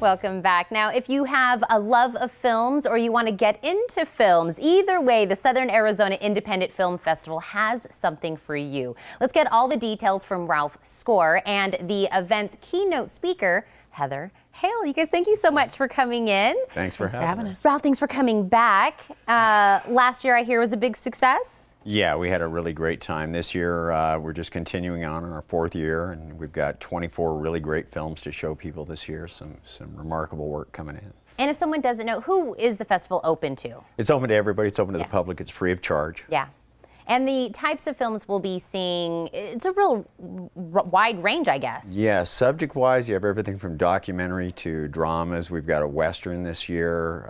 Welcome back. Now, if you have a love of films or you want to get into films, either way, the Southern Arizona Independent Film Festival has something for you. Let's get all the details from Ralph Score and the event's keynote speaker, Heather Hale. You guys, thank you so much for coming in. Thanks for having us. Ralph, thanks for coming back. Last year, I hear, was a big success. Yeah, we had a really great time. This year, we're just continuing on in our 4th year, and we've got 24 really great films to show people this year. Some remarkable work coming in. And if someone doesn't know, who is the festival open to? It's open to everybody. It's open to the public. It's free of charge. Yeah. And the types of films we'll be seeing, it's a real wide range, I guess. Yeah, subject-wise, you have everything from documentary to dramas. We've got a Western this year.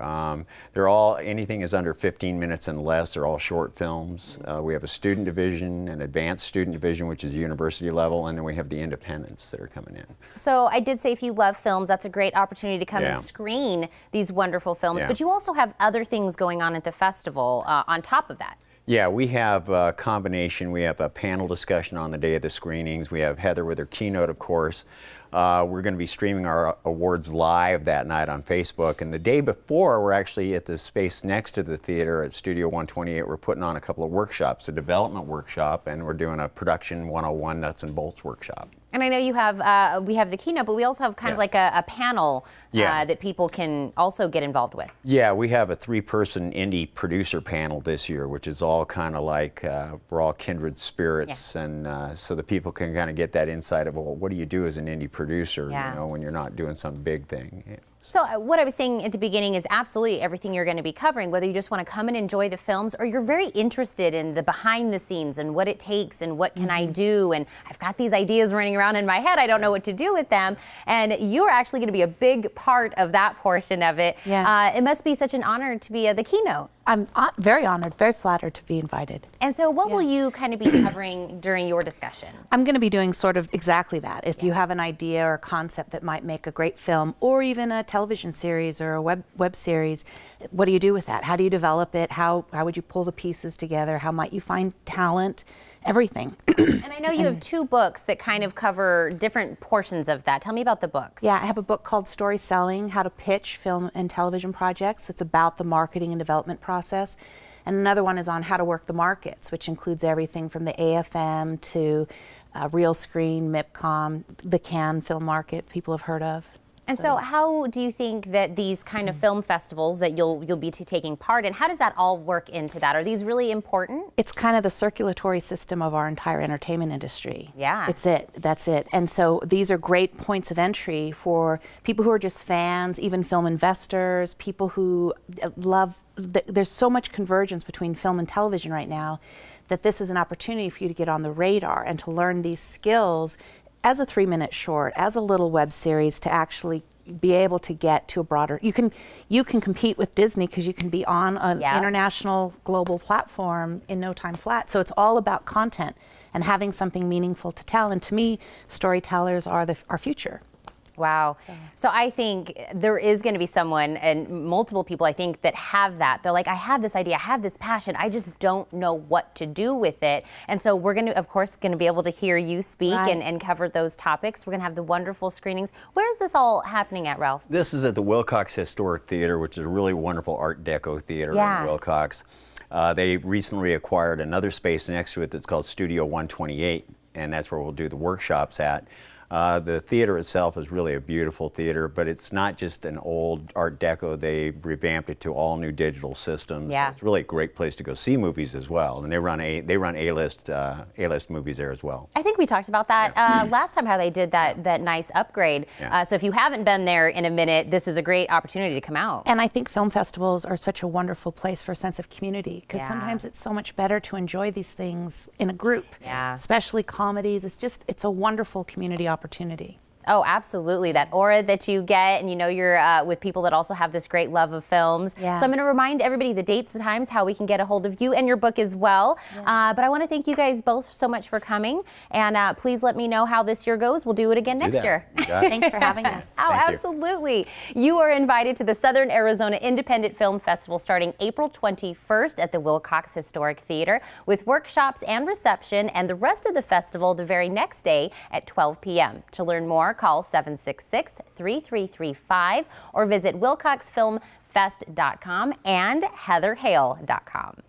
They're all, anything is under 15 minutes and less. They're all short films. We have a student division, an advanced student division, which is university level, and then we have the independents that are coming in. So I did say if you love films, that's a great opportunity to come and screen these wonderful films. But you also have other things going on at the festival on top of that. Yeah, we have a combination. We have a panel discussion on the day of the screenings. We have Heather with her keynote, of course. We're going to be streaming our awards live that night on Facebook. And the day before, we're actually at the space next to the theater at Studio 128. We're putting on a couple of workshops, a development workshop, and we're doing a production 101 nuts and bolts workshop. And I know you have, we have the keynote, but we also have kind of like a panel that people can also get involved with. Yeah, we have a 3-person indie producer panel this year, which is all kind of like, we're all kindred spirits, and so the people can kind of get that insight of, well, what do you do as an indie producer, you know, when you're not doing some big thing. You know. So what I was saying at the beginning is absolutely everything you're going to be covering, whether you just want to come and enjoy the films or you're very interested in the behind the scenes and what it takes and what can I do, and I've got these ideas running around in my head, I don't know what to do with them, and you're actually going to be a big part of that portion of it. It must be such an honor to be the keynote. I'm very honored, very flattered to be invited. And so what will you kind of be covering during your discussion? I'm going to be doing sort of exactly that. If you have an idea or a concept that might make a great film or even a television series or a web series, what do you do with that? How do you develop it? How would you pull the pieces together? How might you find talent? Everything. And I know you have 2 books that kind of cover different portions of that. Tell me about the books. Yeah, I have a book called Story Selling, How to Pitch Film and Television Projects. It's about the marketing and development process. And another one is on how to work the markets, which includes everything from the AFM to Real Screen, MIPCOM, the Cannes film market people have heard of. And so how do you think that these kind of film festivals that you'll be taking part in, how does that all work into that? Are these really important? It's kind of the circulatory system of our entire entertainment industry. Yeah. It's it. That's it. And so these are great points of entry for people who are just fans, even film investors, people who love, there's so much convergence between film and television right now that this is an opportunity for you to get on the radar and to learn these skills as a 3-minute short, as a little web series, to actually be able to get to a broader, you can compete with Disney because you can be on an international global platform in no time flat. So it's all about content and having something meaningful to tell. And to me, storytellers are our future. Wow. So I think there is going to be someone, and multiple people I think, that have that. They're like, I have this idea, I have this passion, I just don't know what to do with it. And so we're going to, of course, going to be able to hear you speak and cover those topics. We're going to have the wonderful screenings. Where is this all happening at, Ralph? This is at the Willcox Historic Theater, which is a really wonderful Art Deco theater in Willcox. They recently acquired another space next to it that's called Studio 128, and that's where we'll do the workshops at. The theater itself is really a beautiful theater, but it's not just an old Art Deco. They revamped it to all new digital systems. So it's really a great place to go see movies as well. And they run A-list movies there as well. I think we talked about that last time, how they did that nice upgrade. So if you haven't been there in a minute, this is a great opportunity to come out. And I think film festivals are such a wonderful place for a sense of community, because sometimes it's so much better to enjoy these things in a group, especially comedies. It's a wonderful community opportunity. Oh, absolutely. That aura that you get, and you know you're with people that also have this great love of films. So I'm going to remind everybody the dates, the times, how we can get a hold of you and your book as well. But I want to thank you guys both so much for coming, and please let me know how this year goes. We'll do it again next year. Thanks for having us. Oh, absolutely. You are invited to the Southern Arizona Independent Film Festival starting April 21st at the Willcox Historic Theater, with workshops and reception, and the rest of the festival the very next day at 12 p.m. To learn more, call 766-3335 or visit willcoxfilmfest.com and heatherhale.com.